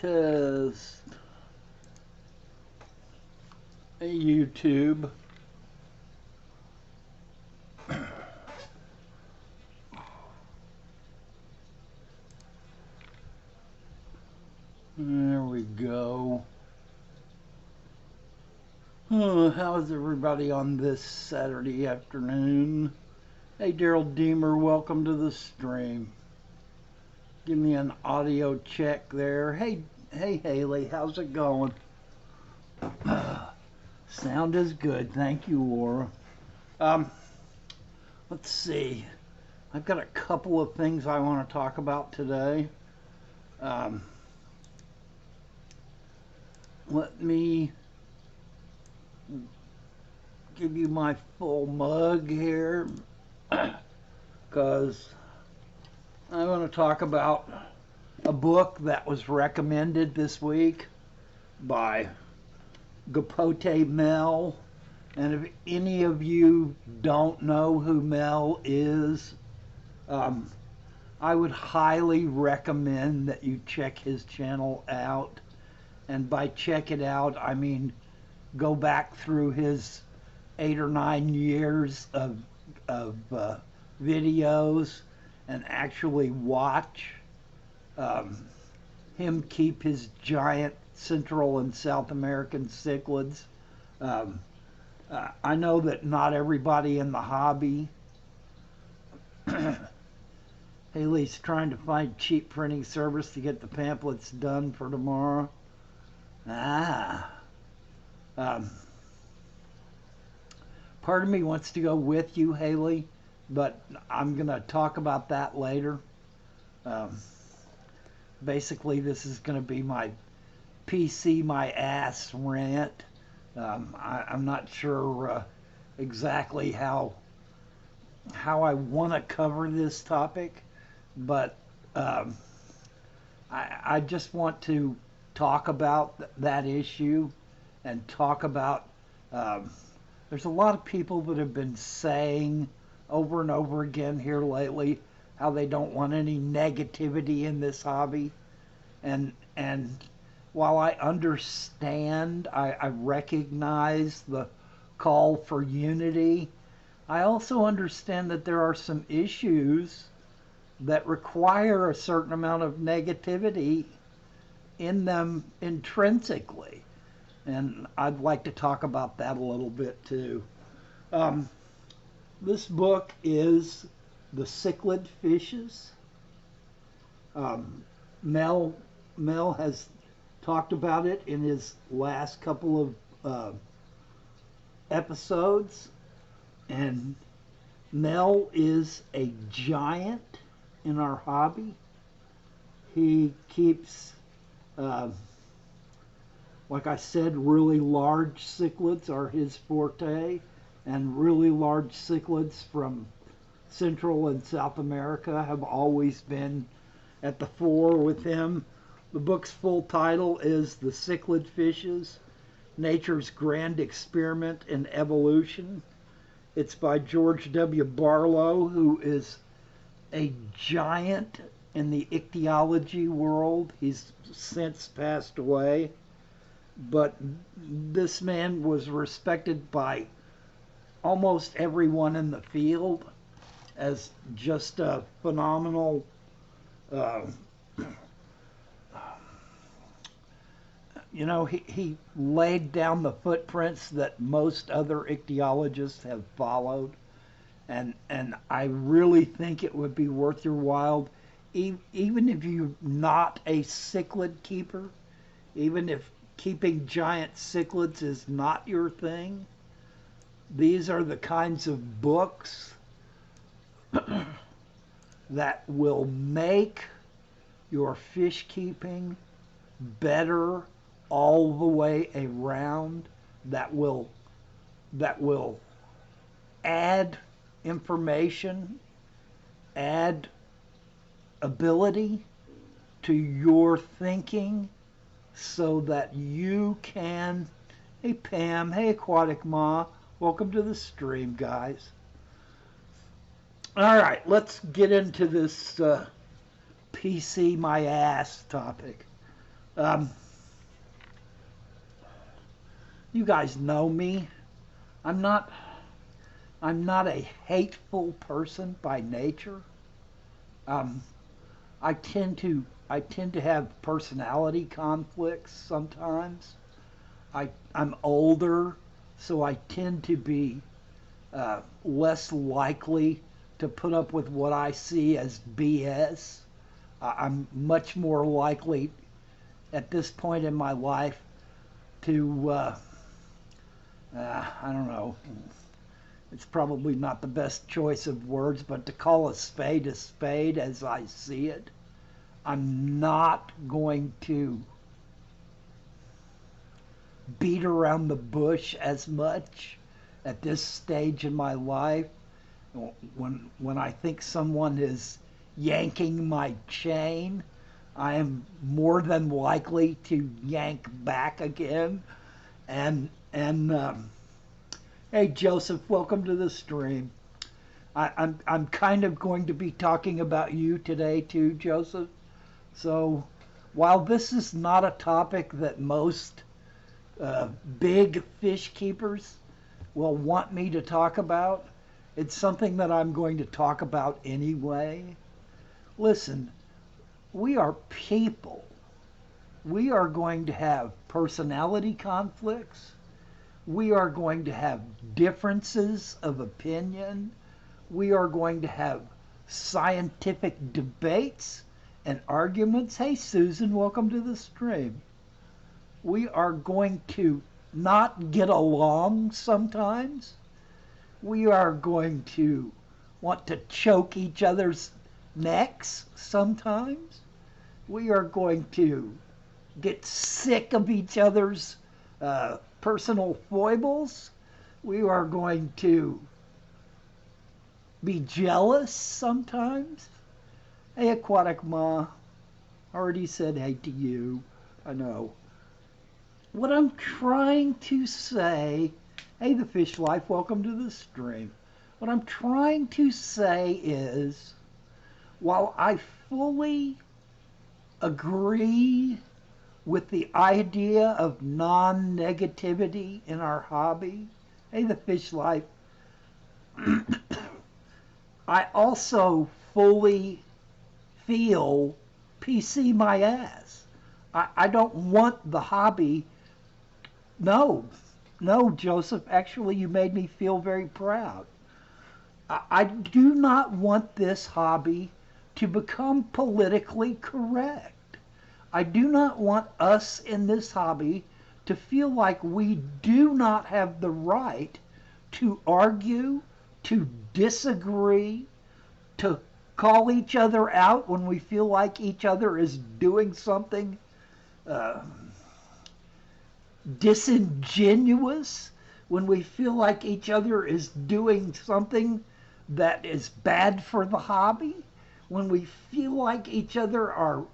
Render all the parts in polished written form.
Test. YouTube. There we go. How's everybody on this Saturday afternoon? Hey, Daryl Deemer, welcome to the stream. Give me an audio check there. Hey, Haley, how's it going? Sound is good, thank you, Laura. Let's see. I've got a couple of things I want to talk about today. Let me give you my full mug here, because I want to talk about a book that was recommended this week by Gapote Mel. And if any of you don't know who Mel is, I would highly recommend that you check his channel out. And by check it out, I mean go back through his 8 or 9 years of videos and actually watch him keep his giant Central and South American cichlids. I know that not everybody in the hobby. Haley's trying to find cheap printing service to get the pamphlets done for tomorrow. Part of me wants to go with you, Haley, but I'm going to talk about that later. Basically, this is going to be my PC my ass rant. I'm not sure exactly how I want to cover this topic, but I just want to talk about that issue and talk about there's a lot of people that have been saying over and over again here lately how they don't want any negativity in this hobby, and while I understand, I recognize the call for unity, I also understand that there are some issues that require a certain amount of negativity in them intrinsically. And I'd like to talk about that a little bit too. This book is The Cichlid Fishes. Mel has talked about it in his last couple of episodes, and Mel is a giant in our hobby. He keeps, like I said, really large cichlids are his forte, and really large cichlids from Central and South America have always been at the fore with him. The book's full title is The Cichlid Fishes, Nature's Grand Experiment in Evolution. It's by George W. Barlow, who is a giant in the ichthyology world. He's since passed away, but this man was respected by almost everyone in the field as just a phenomenal you know, he laid down the footprints that most other ichthyologists have followed, and I really think it would be worth your while, even if you're not a cichlid keeper, even if keeping giant cichlids is not your thing. These are the kinds of books that will make your fish keeping better all the way around, that will add information, add ability to your thinking, so that you can, hey Pam, hey Aquatic Ma, welcome to the stream, guys. All right, let's get into this PC my ass topic. Um, you guys know me. I'm not I'm not a hateful person by nature. Um, I tend to have personality conflicts sometimes. I'm older, so I tend to be less likely to put up with what I see as BS. I'm much more likely at this point in my life to, I don't know, it's probably not the best choice of words, but to call a spade as I see it. I'm not going to beat around the bush as much at this stage in my life. When I think someone is yanking my chain, I am more than likely to yank back again. And hey Joseph, welcome to the stream. I'm kind of going to be talking about you today too, Joseph. So while this is not a topic that most big fish keepers will want me to talk about, it's something that I'm going to talk about anyway. Listen, we are people. We are going to have personality conflicts. We are going to have differences of opinion. We are going to have scientific debates and arguments. Hey, Susan, welcome to the stream. We are going to not get along sometimes. We are going to want to choke each other's necks sometimes. We are going to get sick of each other's personal foibles. We are going to be jealous sometimes. Hey, Aquatic Ma, already said hey to you. I know. What I'm trying to say, hey, the fish life, welcome to the stream. What I'm trying to say is, while I fully agree with the idea of non-negativity in our hobby, hey, the fish life, I also fully feel PC my ass. I don't want the hobby. No, no, Joseph, actually, you made me feel very proud. I do not want this hobby to become politically correct. I do not want us in this hobby to feel like we do not have the right to argue, to disagree, to call each other out when we feel like each other is doing something disingenuous, when we feel like each other is doing something that is bad for the hobby, when we feel like each other are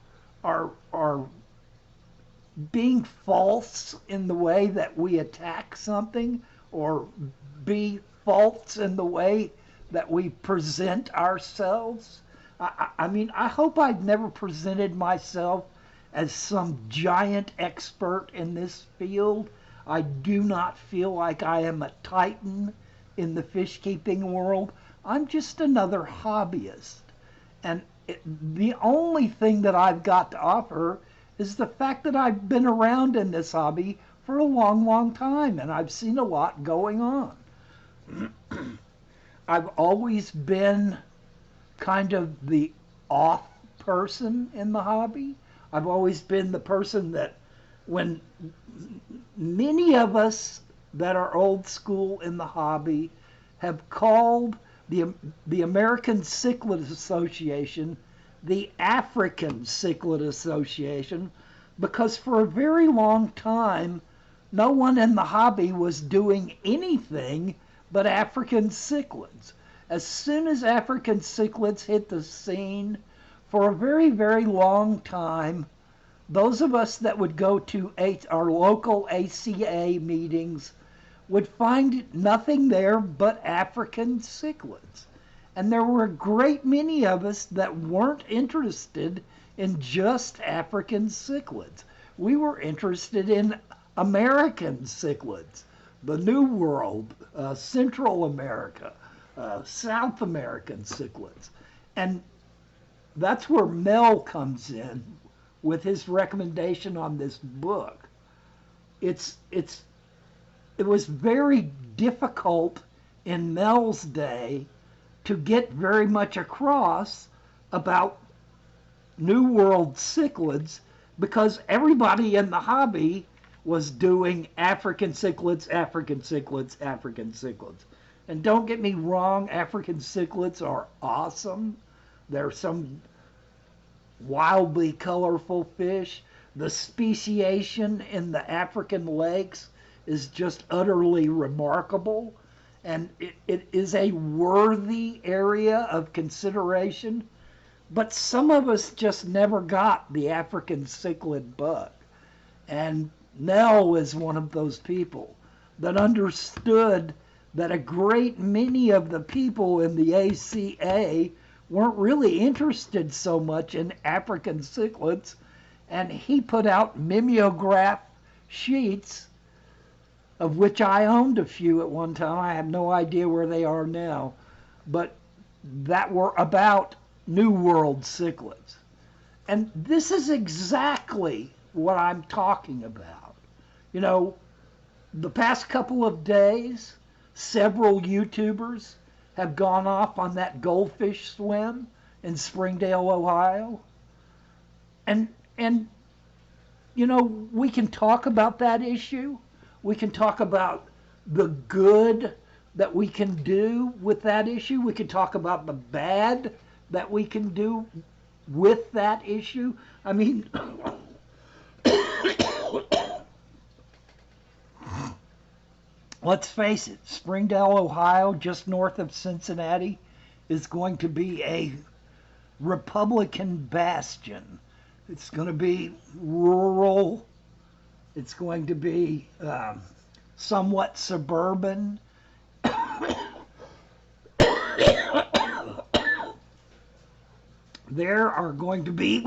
being false in the way that we attack something, or be false in the way that we present ourselves. I mean, I hope I've never presented myself as some giant expert in this field. I do not feel like I am a titan in the fish keeping world. I'm just another hobbyist. And the only thing that I've got to offer is the fact that I've been around in this hobby for a long, long time, and I've seen a lot going on. I've always been kind of the off person in the hobby. I've always been the person that, when many of us that are old school in the hobby have called the American Cichlid Association the African Cichlid Association, because for a very long time no one in the hobby was doing anything but African cichlids. As soon as African cichlids hit the scene, for a very, very long time, those of us that would go to our local ACA meetings would find nothing there but African cichlids. And there were a great many of us that weren't interested in just African cichlids. We were interested in American cichlids, the New World, Central America, South American cichlids. And that's where Mel comes in with his recommendation on this book. It was very difficult in Mel's day to get very much across about New World cichlids because everybody in the hobby was doing African cichlids, African cichlids, African cichlids. And don't get me wrong, African cichlids are awesome. They're some wildly colorful fish. The speciation in the African lakes is just utterly remarkable. And it is a worthy area of consideration. But some of us just never got the African cichlid bug. And Nell is one of those people that understood that a great many of the people in the ACA weren't really interested so much in African cichlids, and he put out mimeograph sheets, of which I owned a few at one time. I have no idea where they are now, but that were about New World cichlids. And this is exactly what I'm talking about. You know, the past couple of days, several YouTubers have gone off on that goldfish swim in Springdale, Ohio. And you know, we can talk about that issue. We can talk about the good that we can do with that issue. We can talk about the bad that we can do with that issue. I mean, let's face it, Springdale, Ohio, just north of Cincinnati, is going to be a Republican bastion. It's going to be rural. It's going to be somewhat suburban. There are going to be,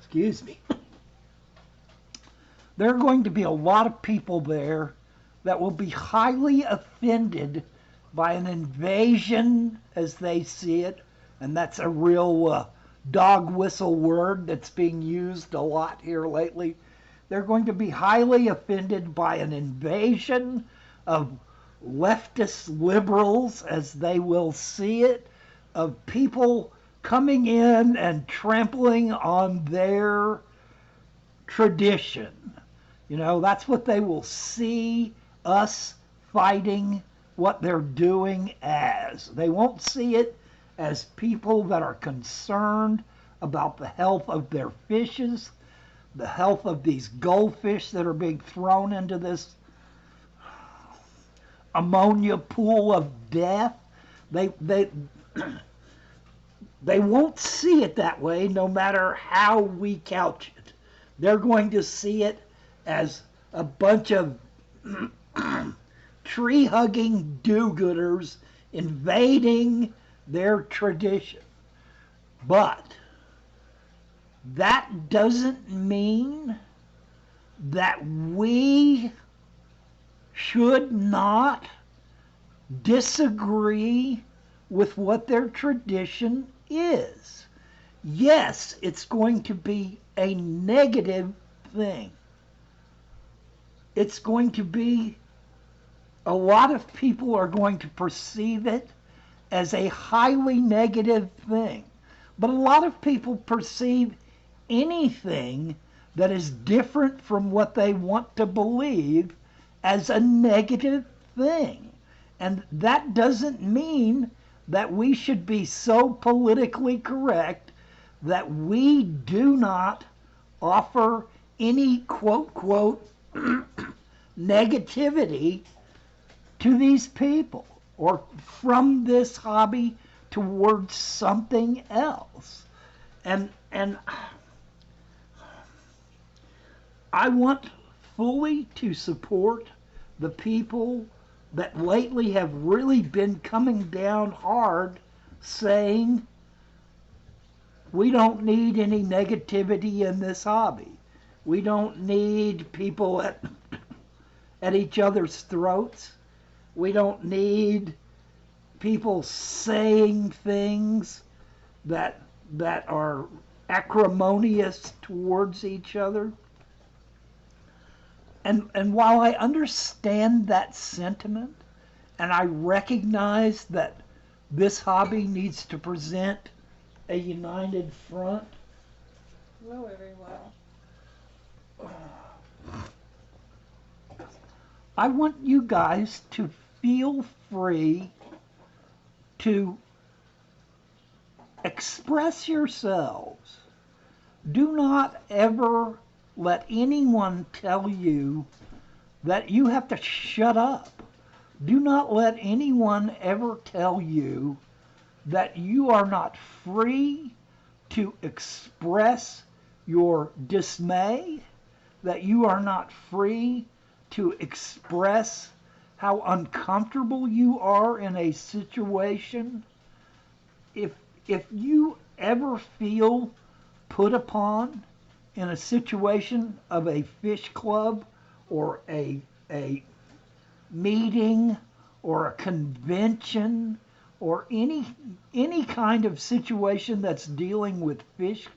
excuse me, there are going to be a lot of people there that will be highly offended by an invasion as they see it, and that's a real dog whistle word that's being used a lot here lately. They're going to be highly offended by an invasion of leftist liberals, as they will see it, of people coming in and trampling on their tradition. You know, that's what they will see us fighting what they're doing as. They won't see it as people that are concerned about the health of their fishes, the health of these goldfish that are being thrown into this ammonia pool of death. They won't see it that way no matter how we couch it. They're going to see it as a bunch of tree-hugging do-gooders invading their tradition. But that doesn't mean that we should not disagree with what their tradition is. Yes, it's going to be a negative thing. It's going to be, a lot of people are going to perceive it as a highly negative thing. But a lot of people perceive anything that is different from what they want to believe as a negative thing. And that doesn't mean that we should be so politically correct that we do not offer any quote negativity to these people or from this hobby towards something else. And I want fully to support the people that lately have really been coming down hard saying we don't need any negativity in this hobby. We don't need people at each other's throats. We don't need people saying things that are acrimonious towards each other. And while I understand that sentiment, and I recognize that this hobby needs to present a united front, Very well. I want you guys to feel free to express yourselves. Do not ever let anyone tell you that you have to shut up. Do not let anyone ever tell you that you are not free to express your dismay, that you are not free to express how uncomfortable you are in a situation. If you ever feel put upon in a situation of a fish club or a meeting or a convention or any kind of situation that's dealing with fish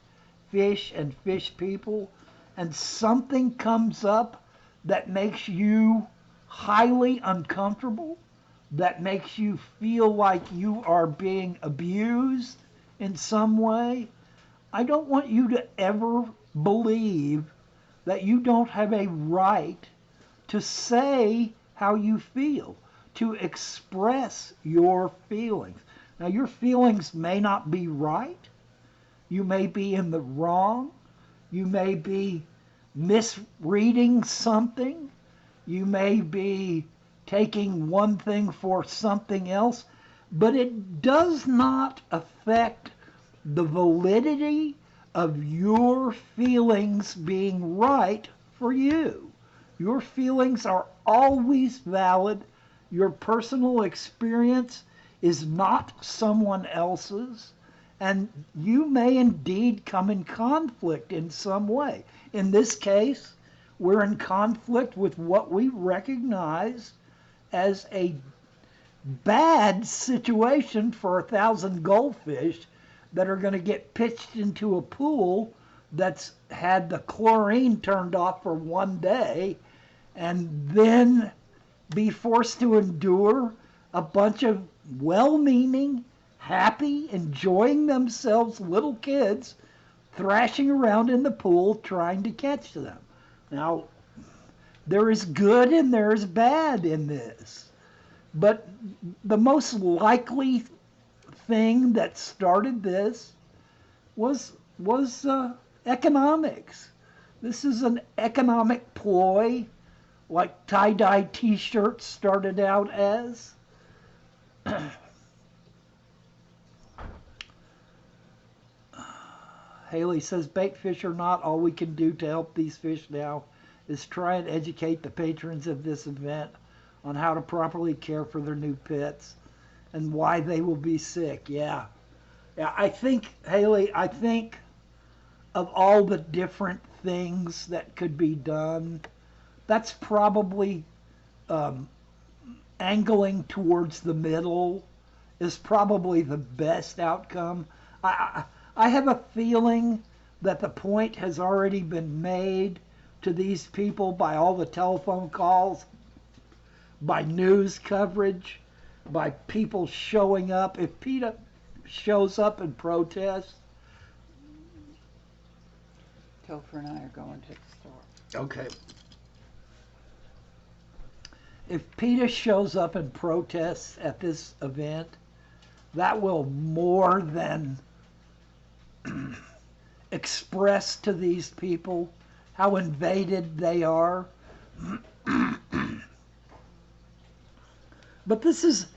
and fish people, and something comes up that makes you highly uncomfortable, that makes you feel like you are being abused in some way, I don't want you to ever believe that you don't have a right to say how you feel, to express your feelings. Now, your feelings may not be right. You may be in the wrong. You may be misreading something. You may be taking one thing for something else, but it does not affect the validity of your feelings being right for you. Your feelings are always valid. Your personal experience is not someone else's, and you may indeed come in conflict in some way. In this case, we're in conflict with what we recognize as a bad situation for 1,000 goldfish that are going to get pitched into a pool that's had the chlorine turned off for one day, and then be forced to endure a bunch of well-meaning, happy, enjoying themselves little kids thrashing around in the pool trying to catch them. Now, there is good and there is bad in this. But the most likely thing that started this was economics. This is an economic ploy, like tie-dye t-shirts started out as. Haley says, bait fish or not, all we can do to help these fish now is try and educate the patrons of this event on how to properly care for their new pets and why they will be sick. Yeah, I think, Haley, I think of all the different things that could be done, that's probably angling towards the middle is probably the best outcome. I have a feeling that the point has already been made to these people by all the telephone calls, by news coverage, by people showing up. If PETA shows up and protests. Topher and I are going to the store. Okay. If PETA shows up and protests at this event, that will more than express to these people how invaded they are. But this is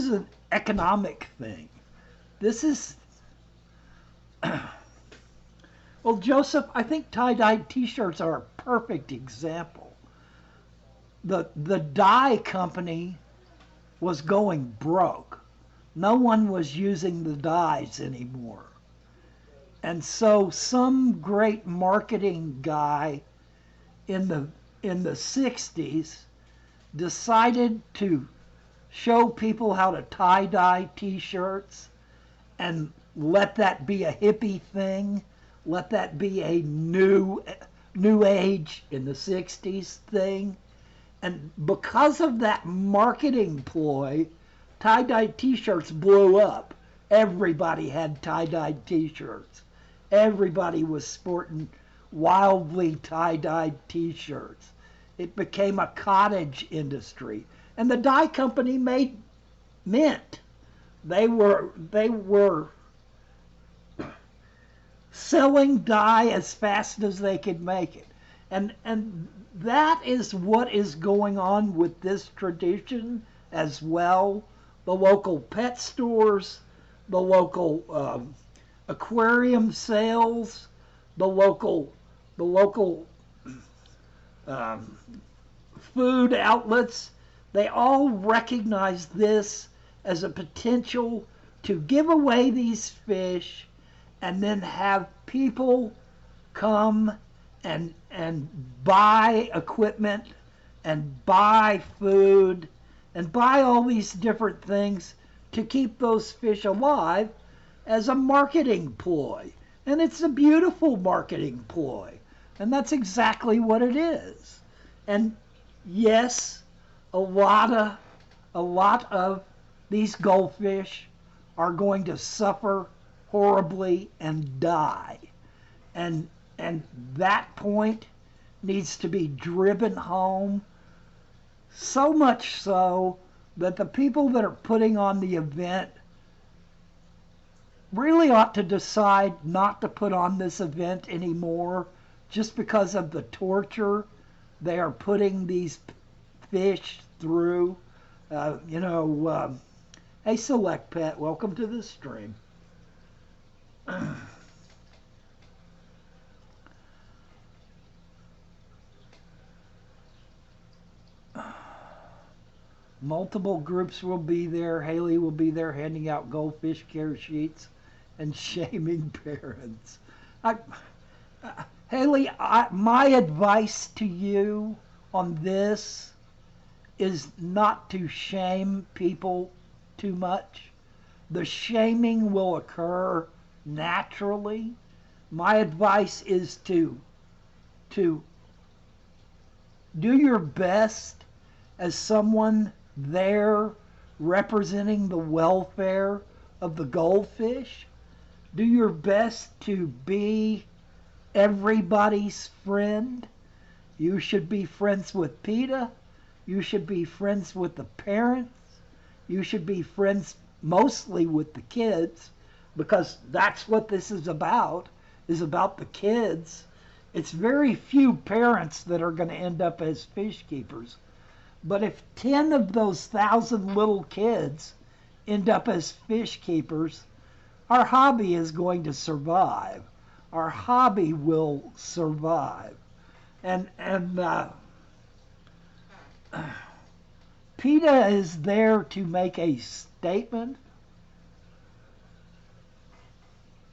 an economic thing. This is well, Joseph, I think tie-dye t-shirts are a perfect example. The dye company was going broke. No one was using the dyes anymore. And so some great marketing guy in the 60s decided to show people how to tie-dye t-shirts and let that be a hippie thing, let that be a new age in the 60s thing. And because of that marketing ploy, tie-dye t-shirts blew up. Everybody had tie-dyed t-shirts. Everybody was sporting wildly tie-dyed t-shirts. It became a cottage industry. And the dye company made mint. They were selling dye as fast as they could make it. And that is what is going on with this tradition as well. The local pet stores, the local aquarium sales, the local food outlets, they all recognize this as a potential to give away these fish and then have people come and buy equipment and buy food and buy all these different things to keep those fish alive as a marketing ploy. And it's a beautiful marketing ploy. And that's exactly what it is. And yes, a lot of these goldfish are going to suffer horribly and die. And that point needs to be driven home, so much so that the people that are putting on the event really ought to decide not to put on this event anymore just because of the torture they are putting these fish through. Hey, Select Pet, welcome to the stream. Multiple groups will be there. Haley will be there handing out goldfish care sheets and shaming parents. Haley, my advice to you on this is not to shame people too much. The shaming will occur naturally. My advice is to do your best as someone there representing the welfare of the goldfish. Do your best to be everybody's friend. You should be friends with PETA. You should be friends with the parents. You should be friends mostly with the kids, because that's what this is about the kids. It's very few parents that are going to end up as fish keepers. But if 10 of those 1,000 little kids end up as fish keepers, our hobby is going to survive. Our hobby will survive. And PETA is there to make a statement.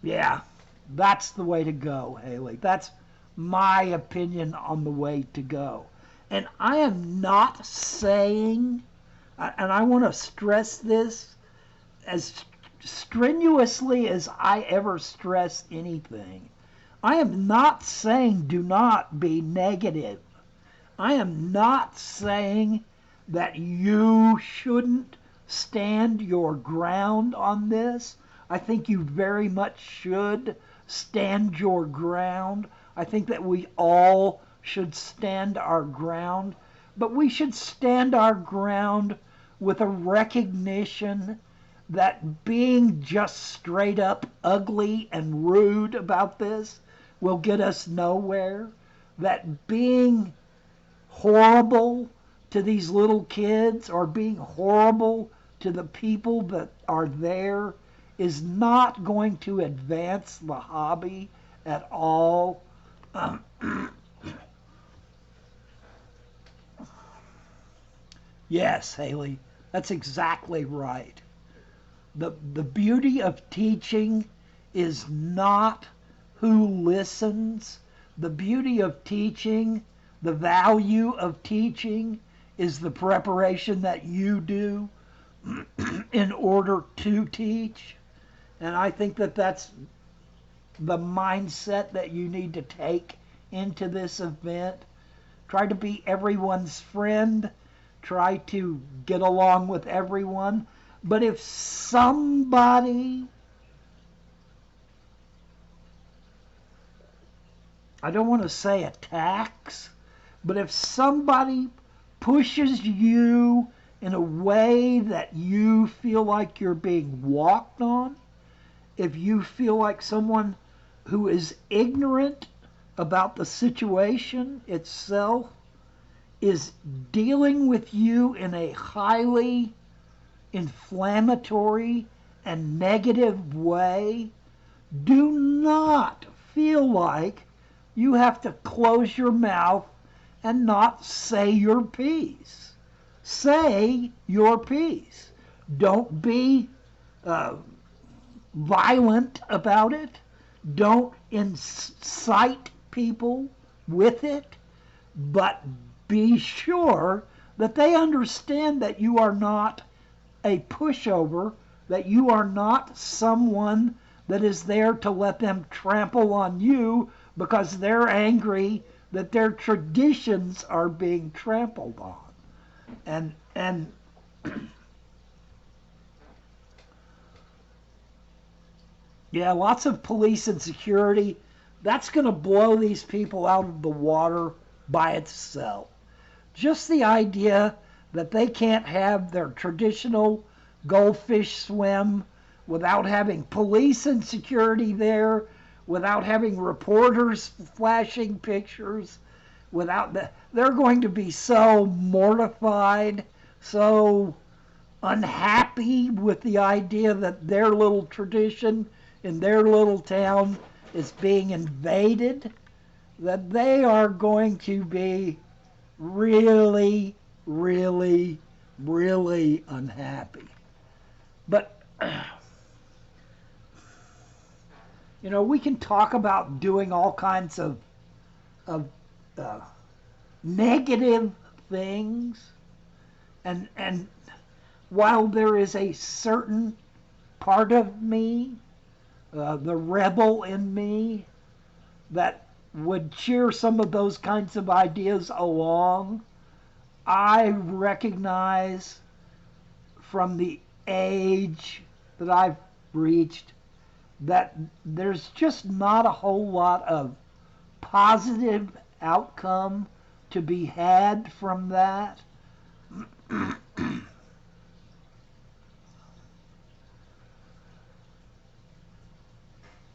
Yeah, that's the way to go, Haley. That's my opinion on the way to go. And I am not saying, and I want to stress this as strenuously as I ever stress anything, I am not saying do not be negative. I am not saying that you shouldn't stand your ground on this. I think you very much should stand your ground. I think that we all should stand our ground, but we should stand our ground with a recognition that being just straight up ugly and rude about this will get us nowhere, that being horrible to these little kids or being horrible to the people that are there is not going to advance the hobby at all. Yes, Haley, that's exactly right. The beauty of teaching is not who listens. The beauty of teaching, the value of teaching is the preparation that you do in order to teach. And I think that that's the mindset that you need to take into this event. Try to be everyone's friend. Try to get along with everyone. But if somebody, I don't want to say attacks, but if somebody pushes you in a way that you feel like you're being walked on, if you feel like someone who is ignorant about the situation itself is dealing with you in a highly inflammatory and negative way, do not feel like you have to close your mouth and not say your piece. Say your piece. Don't be violent about it. Don't incite people with it, but be sure that they understand that you are not a pushover, that you are not someone that is there to let them trample on you because they're angry that their traditions are being trampled on. And yeah, lots of police and security, that's going to blow these people out of the water by itself. Just the idea that they can't have their traditional goldfish swim without having police and security there, without having reporters flashing pictures, they're going to be so mortified, so unhappy with the idea that their little tradition in their little town is being invaded, that they are going to be really, really, really unhappy. But, you know, we can talk about doing all kinds of negative things, and while there is a certain part of me, the rebel in me, that would cheer some of those kinds of ideas along, I recognize from the age that I've reached that there's just not a whole lot of positive outcome to be had from that.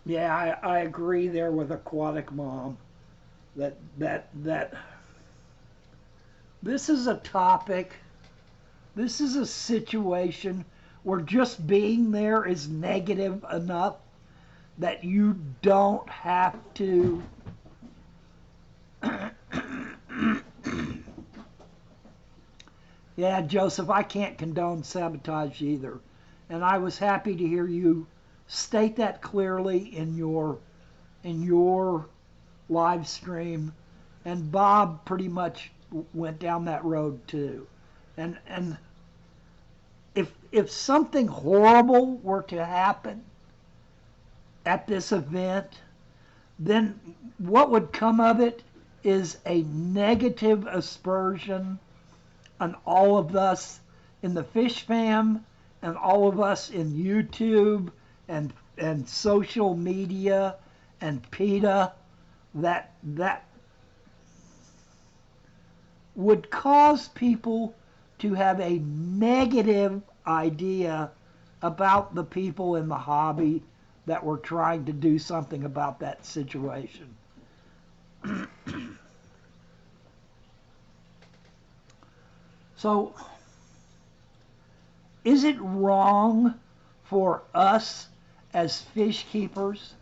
Yeah, I agree there with Aquatic Mom that this is a topic, this is a situation where just being there is negative enough that you don't have to Yeah, Joseph, I can't condone sabotage either. And I was happy to hear you state that clearly in your live stream. And Bob pretty much went down that road too. And if something horrible were to happen at this event, then what would come of it is a negative aspersion on all of us in the Fish Fam and all of us in YouTube and social media and PETA that would cause people to have a negative idea about the people in the hobby that were trying to do something about that situation. So, is it wrong for us as fish keepers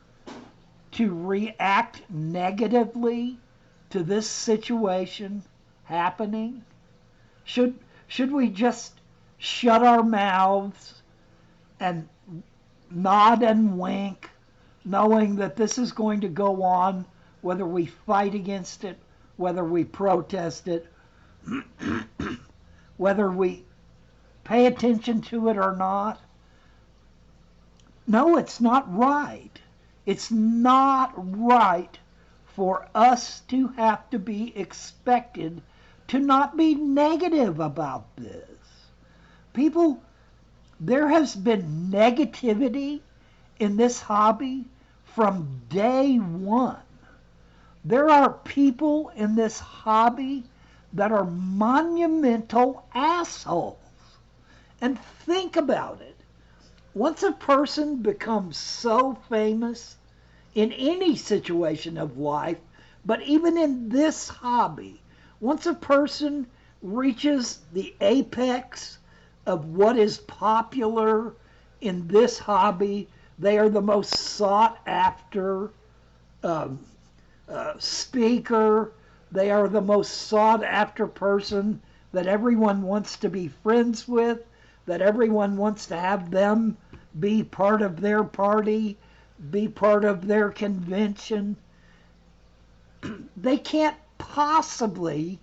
to react negatively to this situation happening? Should we just shut our mouths and nod and wink knowing that this is going to go on, whether we fight against it, whether we protest it, whether we pay attention to it or not. No, it's not right. It's not right for us to have to be expected to not be negative about this. People, there has been negativity in this hobby from day one. There are people in this hobby that are monumental assholes. And think about it. Once a person becomes so famous in any situation of life, but even in this hobby, once a person reaches the apex of what is popular in this hobby, they are the most sought after speaker. They are the most sought after person that everyone wants to be friends with, that everyone wants to have them be part of their party, be part of their convention. They can't possibly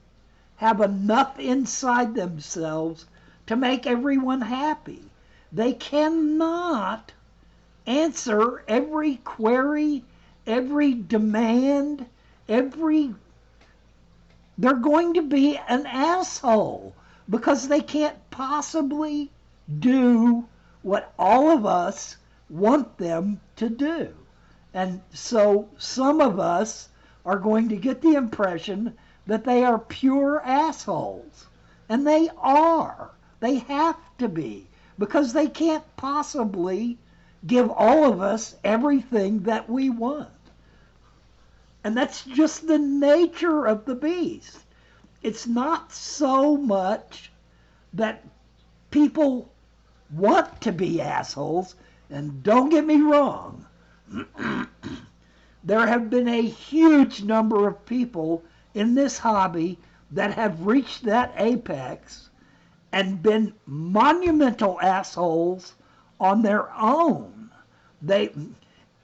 have enough inside themselves to make everyone happy. They cannot answer every query, every demand, they're going to be an asshole because they can't possibly do what all of us want them to do. And so some of us are going to get the impression that they are pure assholes. And they are. They have to be, because they can't possibly give all of us everything that we want. And that's just the nature of the beast. It's not so much that people want to be assholes, and don't get me wrong, there have been a huge number of people in this hobby that have reached that apex and been monumental assholes on their own. They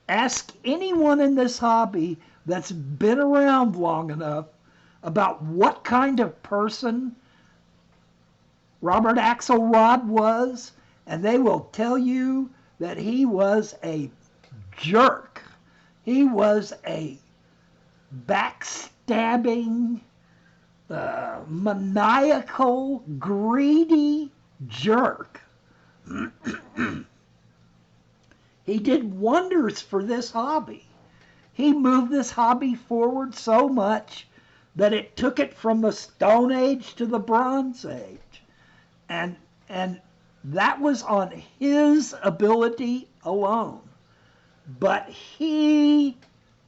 ask anyone in this hobby that's been around long enough about what kind of person Robert Axelrod was, and they will tell you that he was a jerk. He was a backstabbing, maniacal, greedy jerk. He did wonders for this hobby. He moved this hobby forward so much that it took it from the Stone Age to the Bronze Age. And that was on his ability alone. But he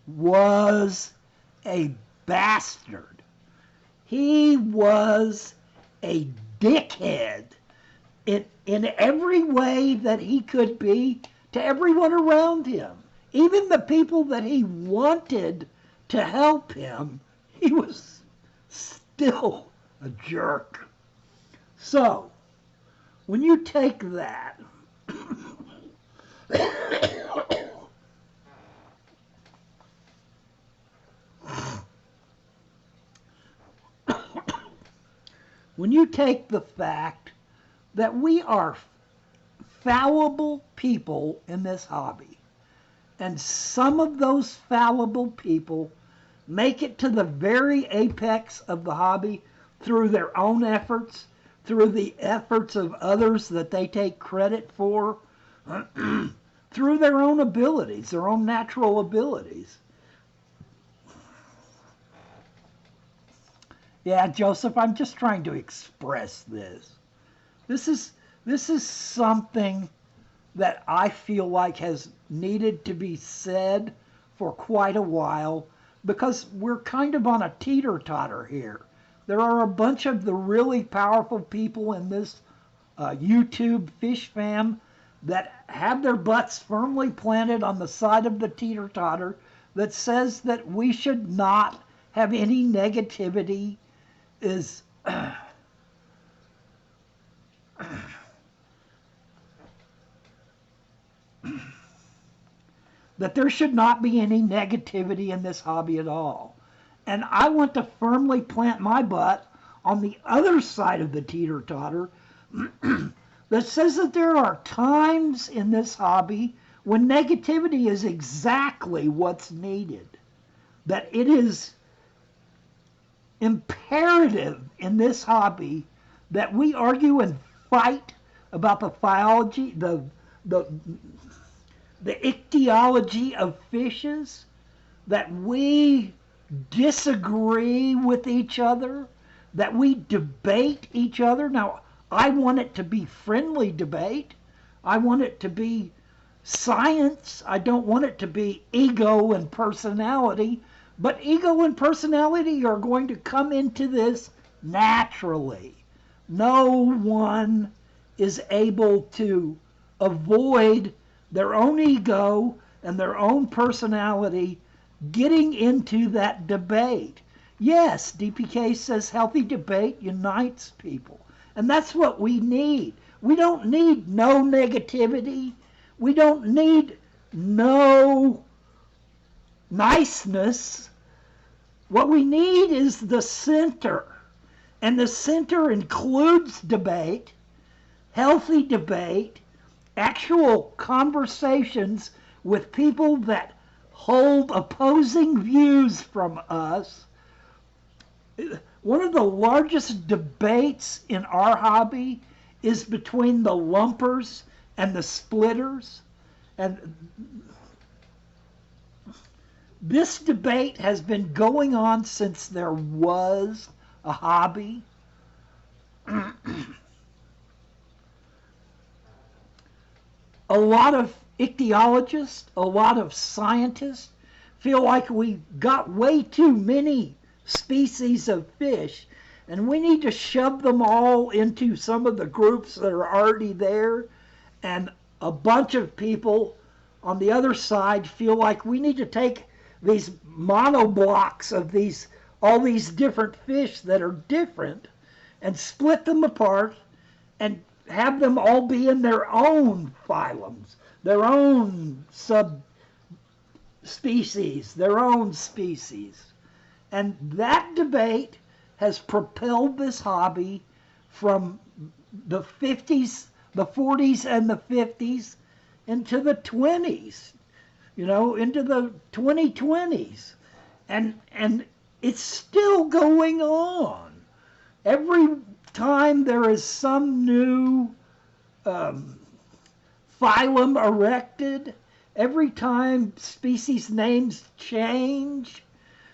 was a bastard. He was a dickhead in every way that he could be to everyone around him. Even the people that he wanted to help him, he was still a jerk. So, when you take that, when you take the fact that we are fallible people in this hobby, and some of those fallible people make it to the very apex of the hobby through their own efforts, through the efforts of others that they take credit for, through their own abilities, their own natural abilities. Yeah, Joseph, I'm just trying to express this. This is something that I feel like has needed to be said for quite a while, because we're kind of on a teeter-totter here. There are a bunch of the really powerful people in this YouTube fish fam that have their butts firmly planted on the side of the teeter-totter that says that we should not have any negativity, is that there should not be any negativity in this hobby at all. And I want to firmly plant my butt on the other side of the teeter-totter that says that there are times in this hobby when negativity is exactly what's needed. That it is imperative in this hobby that we argue and fight about the phylogeny, the ichthyology of fishes, that we disagree with each other, that we debate each other. Now, I want it to be friendly debate. I want it to be science. I don't want it to be ego and personality. But ego and personality are going to come into this naturally. No one is able to avoid their own ego and their own personality getting into that debate. Yes, DPK says healthy debate unites people. And that's what we need. We don't need no negativity. We don't need no niceness. What we need is the center. And the center includes debate, healthy debate, actual conversations with people that hold opposing views from us. One of the largest debates in our hobby is between the lumpers and the splitters. And this debate has been going on since there was a hobby. A lot of ichthyologists, a lot of scientists feel like we got way too many species of fish and we need to shove them all into some of the groups that are already there. And a bunch of people on the other side feel like we need to take these monoblocks of all these different fish that are different and split them apart and have them all be in their own phylums, their own subspecies, their own species. And that debate has propelled this hobby from the 50s, the 40s and the 50s into the 20s, into the 2020s. And it's still going on. Every time there is some new phylum erected, every time species names change,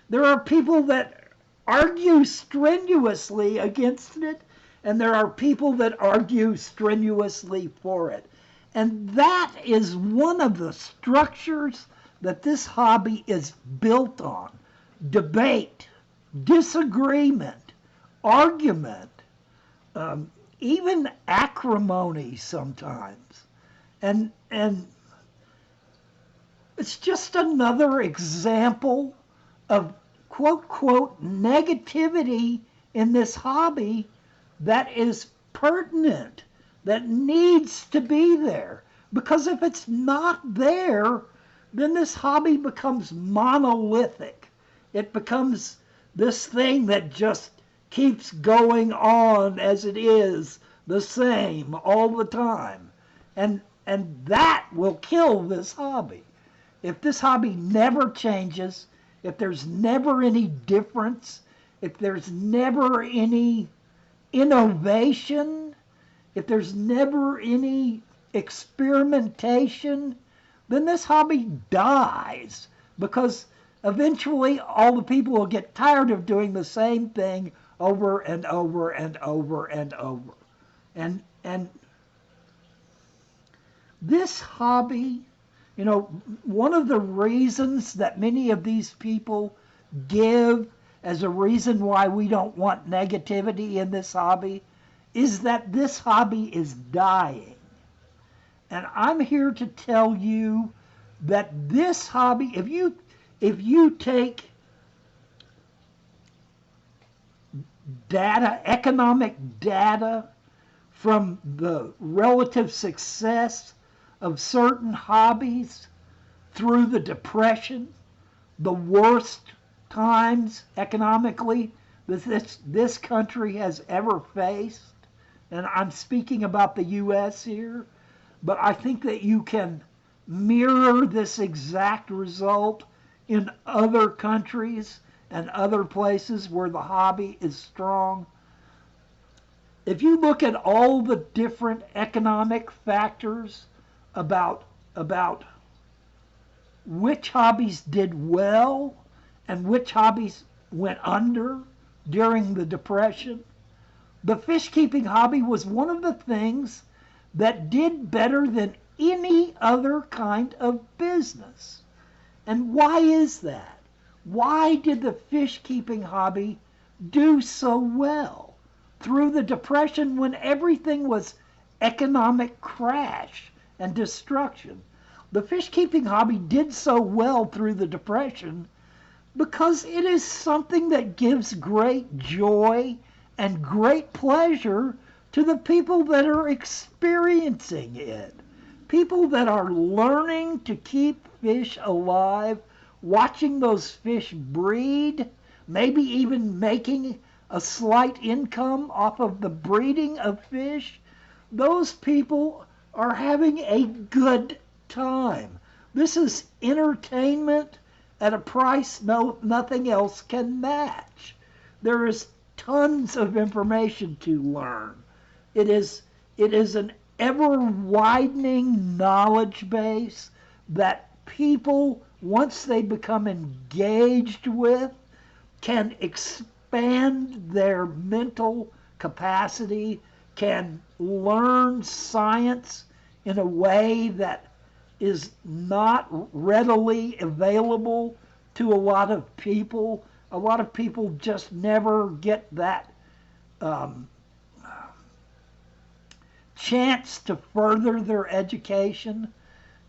there are people that argue strenuously against it, and there are people that argue strenuously for it. And that is one of the structures that this hobby is built on. Debate, disagreement, argument, even acrimony sometimes. And it's just another example of quote, quote, negativity in this hobby that is pertinent, that needs to be there. Because if it's not there, then this hobby becomes monolithic. It becomes this thing that just keeps going on as it is, the same all the time. And that will kill this hobby. If this hobby never changes, if there's never any difference, if there's never any innovation, if there's never any experimentation, then this hobby dies, because eventually all the people will get tired of doing the same thing over and over and over and over. And this hobby, one of the reasons that many of these people give as a reason why we don't want negativity in this hobby is that this hobby is dying. And I'm here to tell you that this hobby, if you take data, economic data from the relative success of certain hobbies through the Depression, the worst times economically that this country has ever faced, and I'm speaking about the U.S. here, but I think that you can mirror this exact result in other countries and other places where the hobby is strong. If you look at all the different economic factors about which hobbies did well and which hobbies went under during the Depression, the fish keeping hobby was one of the things that did better than any other kind of business. And why is that? Why did the fish keeping hobby do so well through the Depression when everything was economic crash and destruction? The fish keeping hobby did so well through the Depression because it is something that gives great joy and great pleasure to the people that are experiencing it. People that are learning to keep fish alive, watching those fish breed, maybe even making a slight income off of the breeding of fish. Those people are having a good time. This is entertainment at a price nothing else can match. There is tons of information to learn. It is an ever-widening knowledge base that people, once they become engaged with, can expand their mental capacity, can learn science in a way that is not readily available to a lot of people. A lot of people just never get that chance to further their education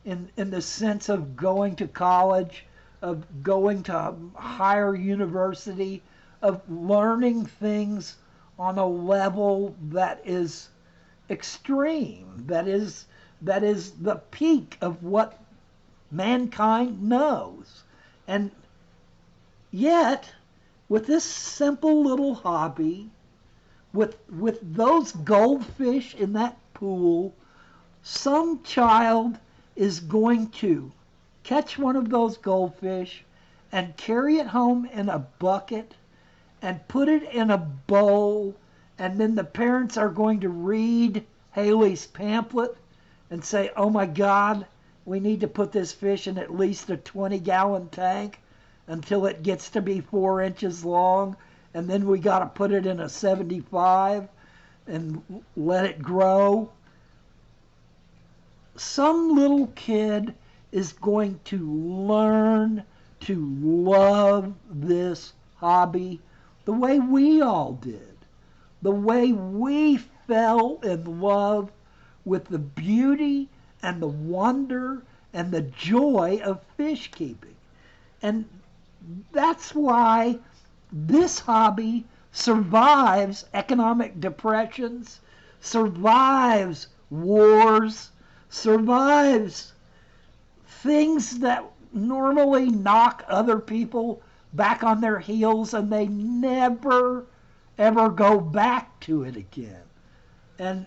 in the sense of going to college, of going to higher university, of learning things on a level that is extreme, that is the peak of what mankind knows. And yet, with this simple little hobby, with those goldfish in that pool, some child is going to catch one of those goldfish and carry it home in a bucket and put it in a bowl, and then the parents are going to read Haley's pamphlet and say, oh my God, we need to put this fish in at least a 20-gallon tank until it gets to be 4 inches long, and then we got to put it in a 75 and let it grow. Some little kid is going to learn to love this hobby the way we all did, the way we fell in love with the beauty and the wonder and the joy of fish keeping. And that's why this hobby survives economic depressions, survives wars, survives things that normally knock other people back on their heels, and they never ever go back to it again. And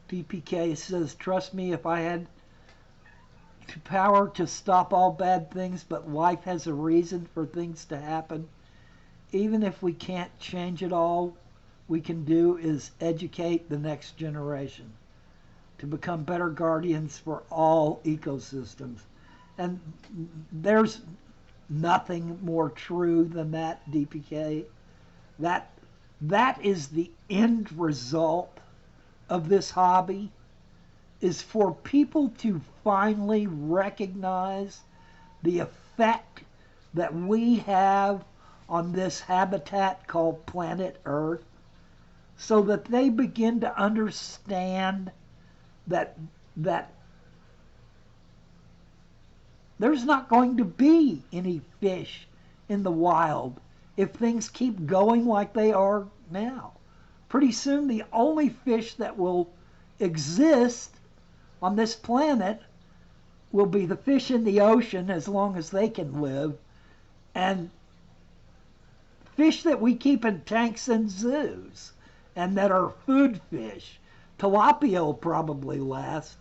DPK says, trust me, if I had the power to stop all bad things, but life has a reason for things to happen. Even if we can't change it all, we can do is educate the next generation to become better guardians for all ecosystems. And there's nothing more true than that, DPK. That is the end result of this hobby, is for people to finally recognize the effect that we have on this habitat called planet Earth, so that they begin to understand that there's not going to be any fish in the wild if things keep going like they are now. pretty soon the only fish that will exist on this planet will be the fish in the ocean as long as they can live, and fish that we keep in tanks and zoos and that are food fish. Tilapia will probably last,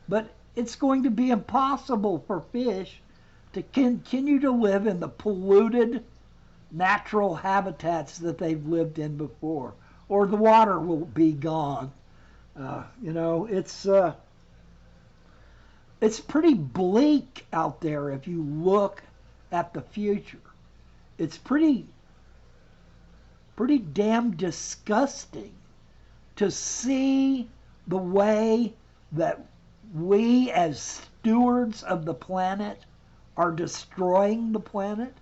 but it's going to be impossible for fish to continue to live in the polluted natural habitats that they've lived in before, or the water will be gone. It's pretty bleak out there if you look at the future. It's pretty damn disgusting to see the way that we as stewards of the planet are destroying the planet.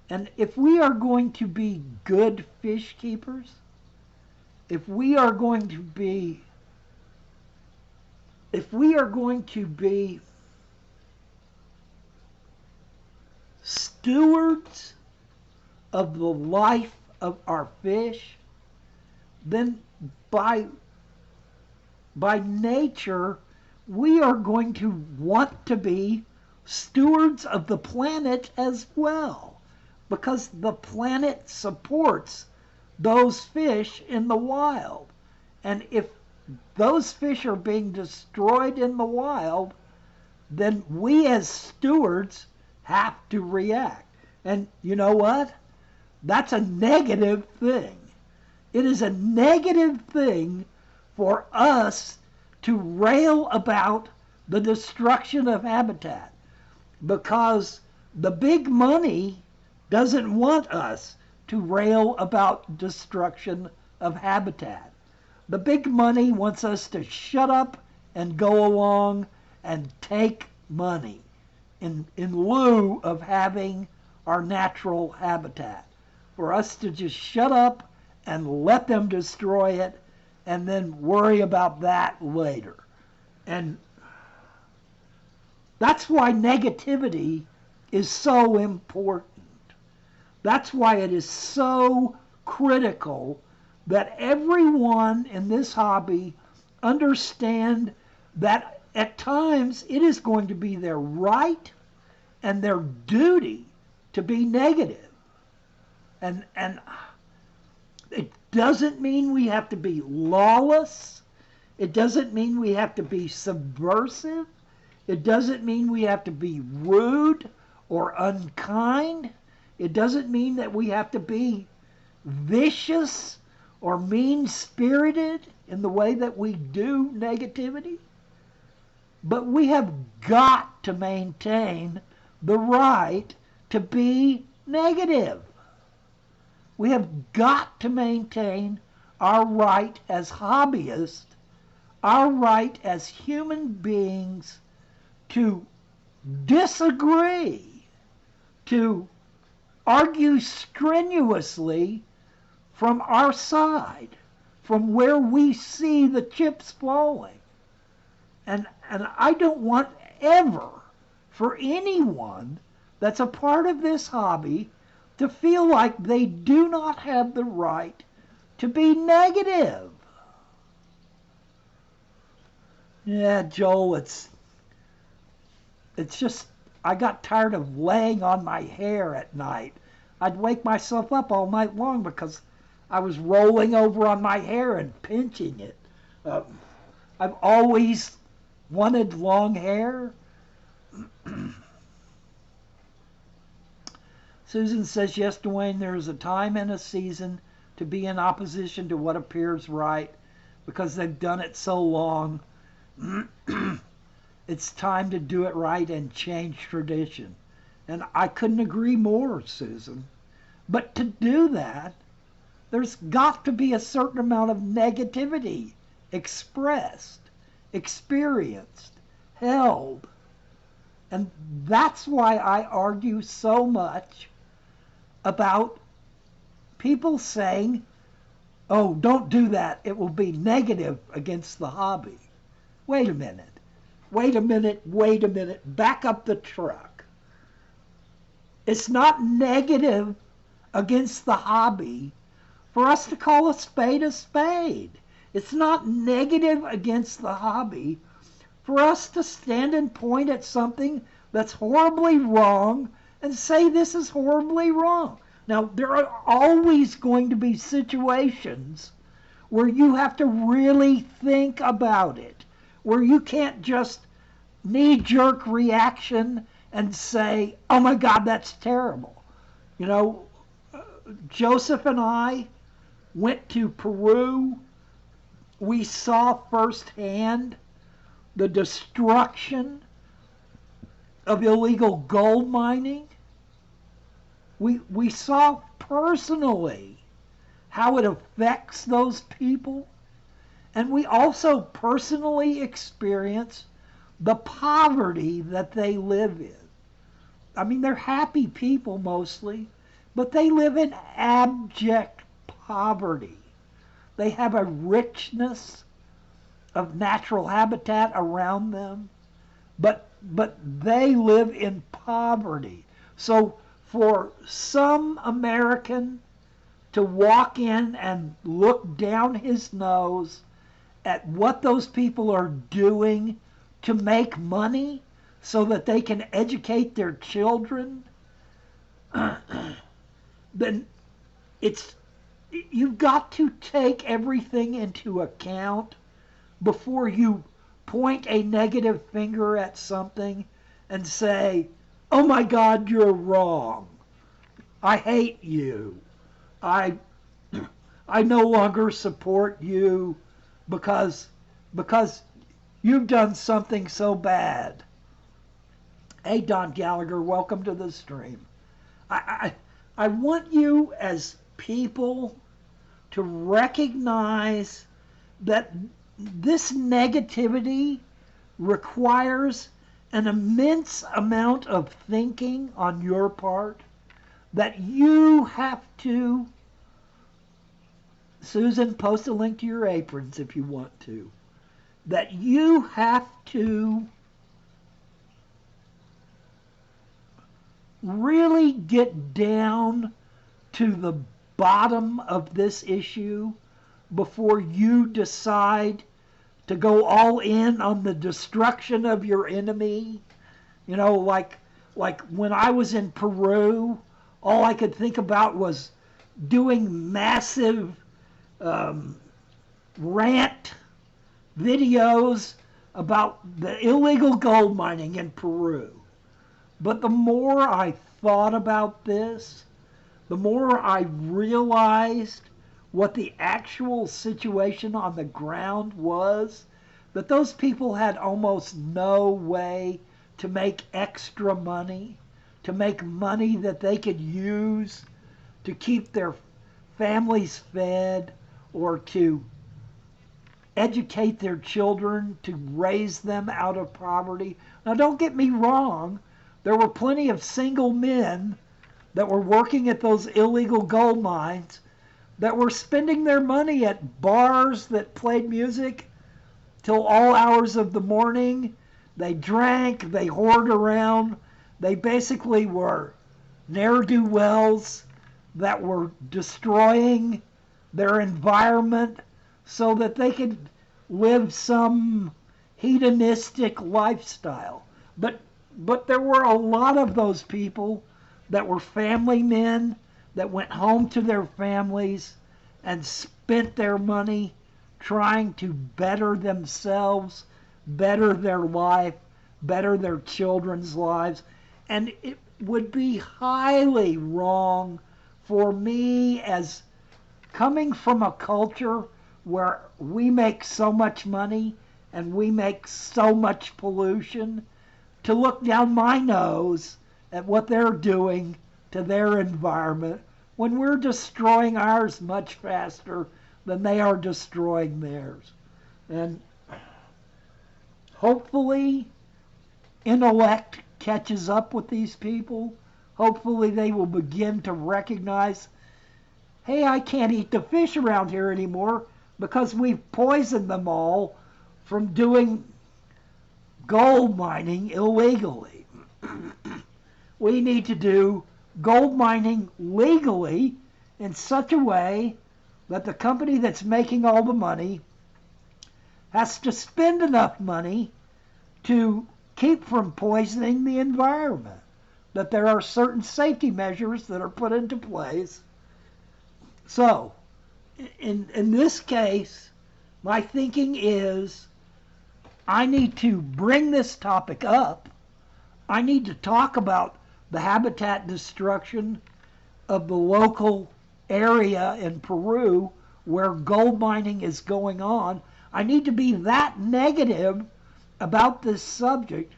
And if we are going to be good fish keepers, if we are going to be stewards of the life of our fish, then by nature we are going to want to be stewards of the planet as well, because the planet supports those fish in the wild. And if those fish are being destroyed in the wild, then we as stewards have to react. And you know what? That's a negative thing. It is a negative thing for us to rail about the destruction of habitat, because the big money doesn't want us to rail about destruction of habitat. The big money wants us to shut up and go along and take money in lieu of having our natural habitat. For us to just shut up and let them destroy it and then worry about that later. And that's why negativity is so important. That's why it is so critical that everyone in this hobby understand that at times it is going to be their right and their duty to be negative. And it doesn't mean we have to be lawless. It doesn't mean we have to be subversive. It doesn't mean we have to be rude or unkind. It doesn't mean that we have to be vicious or mean-spirited in the way that we do negativity. But we have got to maintain the right to be negative. We have got to maintain our right as hobbyists, our right as human beings to disagree, to argue strenuously from our side, from where we see the chips falling. And I don't want ever for anyone that's a part of this hobby to feel like they do not have the right to be negative. Yeah, Joel, it's just, I got tired of laying on my hair at night. I'd wake myself up all night long because I was rolling over on my hair and pinching it. I've always wanted long hair. Susan says, yes, Dwayne, there is a time and a season to be in opposition to what appears right because they've done it so long. It's time to do it right and change tradition. And I couldn't agree more, Susan. But to do that, there's got to be a certain amount of negativity expressed, experienced, held. And that's why I argue so much about people saying, oh, don't do that. It will be negative against the hobby. Wait a minute. Wait a minute. Wait a minute. Back up the truck. It's not negative against the hobby for us to call a spade a spade. It's not negative against the hobby for us to stand and point at something that's horribly wrong and say this is horribly wrong. Now, there are always going to be situations where you have to really think about it, where you can't just knee-jerk reaction and say, oh my God, that's terrible. You know, Joseph and I went to Peru. We saw firsthand the destruction of illegal gold mining. We saw personally how it affects those people. And we also personally experience the poverty that they live in. I mean, they're happy people mostly, but they live in abject poverty. They have a richness of natural habitat around them, but they live in poverty. So for some American to walk in and look down his nose at what those people are doing to make money so that they can educate their children, then you've got to take everything into account before you point a negative finger at something and say, oh my God, you're wrong. I hate you. I no longer support you because you've done something so bad. Hey, Don Gallagher, welcome to the stream. I want you as people to recognize that this negativity requires an immense amount of thinking on your part, that you have to, Susan, post a link to your aprons if you want to, that you have to really get down to the bottom of this issue before you decide to go all in on the destruction of your enemy. You know, like when I was in Peru, all I could think about was doing massive rant videos about the illegal gold mining in Peru. But the more I thought about this, the more I realized what the actual situation on the ground was, that those people had almost no way to make extra money, to make money that they could use to keep their families fed or to educate their children, to raise them out of poverty. Now, don't get me wrong. There were plenty of single men that were working at those illegal gold mines that were spending their money at bars that played music till all hours of the morning. They drank, they whored around. They basically were ne'er-do-wells that were destroying their environment so that they could live some hedonistic lifestyle. But there were a lot of those people that were family men that went home to their families and spent their money trying to better themselves, better their life, better their children's lives. And it would be highly wrong for me, as coming from a culture where we make so much money and we make so much pollution, to look down my nose at what they're doing to their environment when we're destroying ours much faster than they are destroying theirs. And hopefully intellect catches up with these people. Hopefully they will begin to recognize, hey, I can't eat the fish around here anymore because we've poisoned them all from doing gold mining illegally. We need to do gold mining legally in such a way that the company that's making all the money has to spend enough money to keep from poisoning the environment. That there are certain safety measures that are put into place. So, in this case, my thinking is I need to bring this topic up. I need to talk about the habitat destruction of the local area in Peru where gold mining is going on. I need to be that negative about this subject.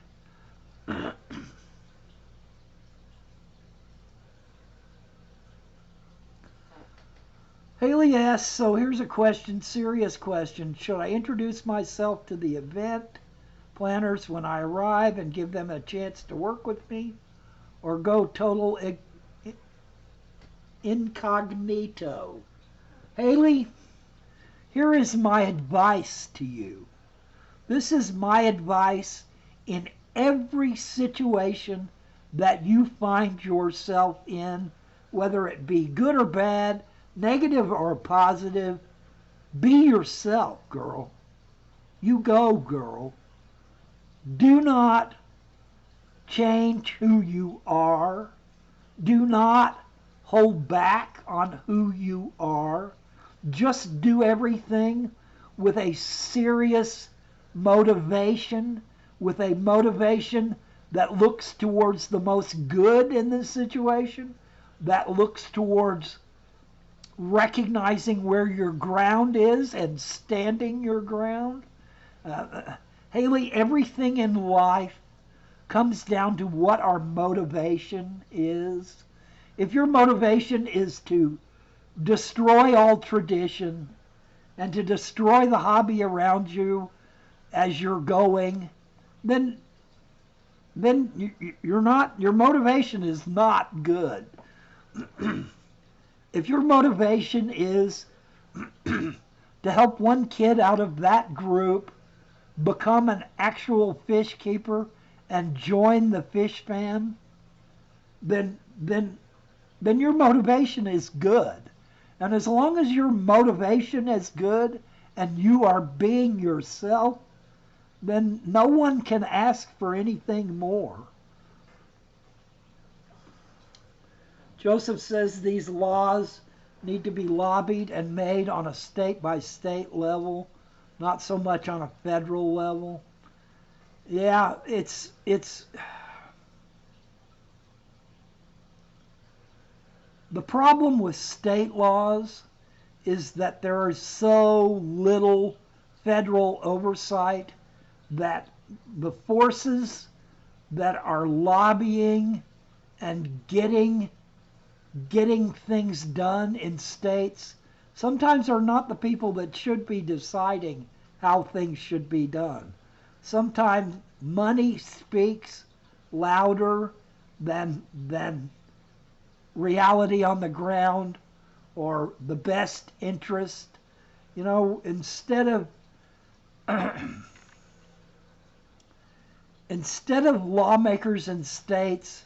Haley asks, so here's a question, serious question. Should I introduce myself to the event planners when I arrive and give them a chance to work with me, or go total incognito? Haley, here is my advice to you. This is my advice in every situation that you find yourself in, whether it be good or bad, negative or positive. Be yourself, girl. You go, girl. Do not change who you are. Do not hold back on who you are. Just do everything with a serious motivation, with a motivation that looks towards the most good in this situation, that looks towards recognizing where your ground is and standing your ground. Haley, everything in life comes down to what our motivation is. If your motivation is to destroy all tradition and to destroy the hobby around you as you're going, then you're not, your motivation is not good. If your motivation is to help one kid out of that group become an actual fish keeper and join the fish fam, then your motivation is good. And as long as your motivation is good and you are being yourself, then no one can ask for anything more. Joseph says these laws need to be lobbied and made on a state-by-state level, not so much on a federal level. Yeah, it's the problem with state laws is that there is so little federal oversight that the forces that are lobbying and getting things done in states sometimes are not the people that should be deciding how things should be done. Sometimes money speaks louder than reality on the ground or the best interest. You know, instead of lawmakers in states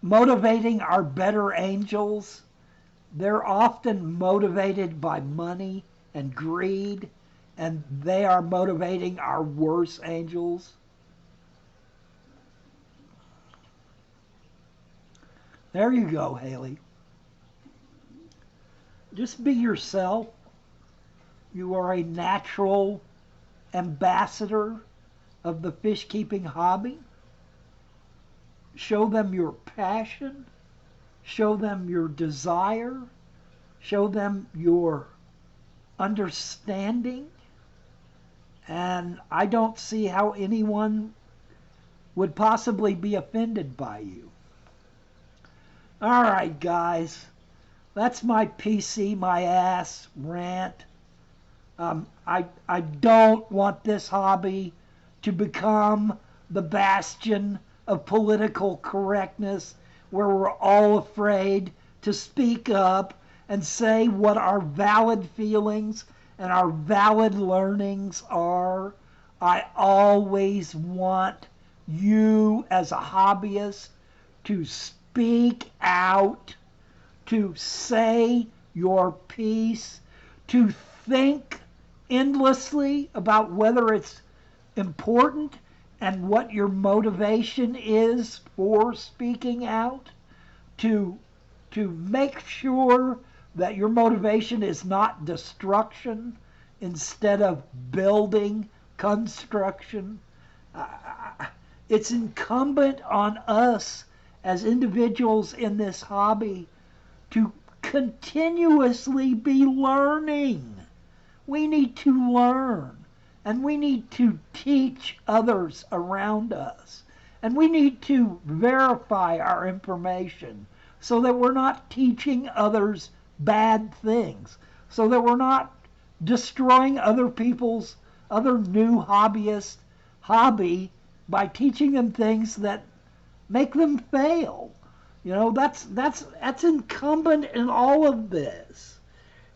motivating our better angels, they're often motivated by money and greed, and they are motivating our worse angels. There you go, Haley. Just be yourself. You are a natural ambassador of the fish keeping hobby. Show them your passion. Show them your desire. Show them your understanding. And I don't see how anyone would possibly be offended by you. All right, guys. That's my PC, my ass rant. I don't want this hobby to become the bastion of political correctness where we're all afraid to speak up and say what our valid feelings and our valid learnings are. I always want you as a hobbyist to speak out, to say your piece, to think endlessly about whether it's important and what your motivation is for speaking out, to make sure that your motivation is not destruction instead of building construction. It's incumbent on us as individuals in this hobby to continuously be learning. We need to learn, and we need to teach others around us, and we need to verify our information so that we're not teaching others bad things, so that we're not destroying other people's, other new hobbyists' hobby by teaching them things that make them fail. That's incumbent in all of this.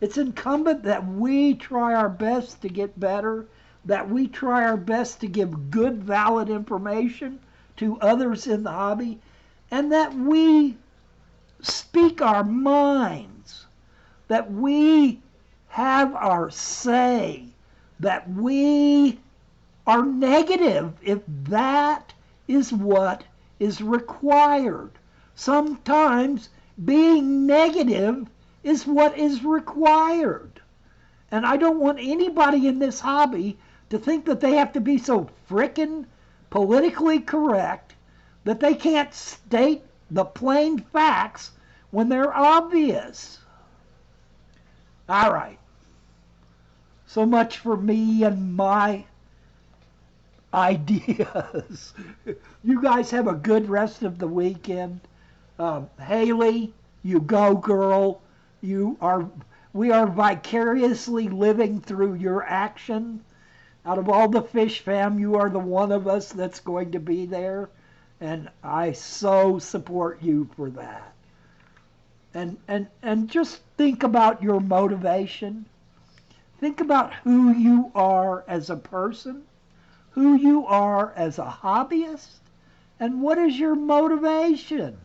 It's incumbent that we try our best to get better, that we try our best to give good, valid information to others in the hobby, and that we speak our minds, that we have our say, that we are negative if that is what is required. Sometimes being negative is what is required. And I don't want anybody in this hobby to think that they have to be so frickin' politically correct that they can't state the plain facts when they're obvious. All right. So much for me and my ideas. You guys have a good rest of the weekend. Haley, you go, girl. We are vicariously living through your action. Out of all the fish fam, you are the one of us that's going to be there, and I so support you for that. And just think about your motivation. Think about who you are as a person, who you are as a hobbyist, and what is your motivation.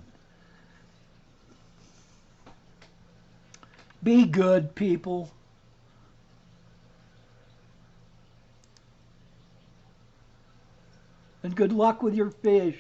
Be good, people. And good luck with your fish.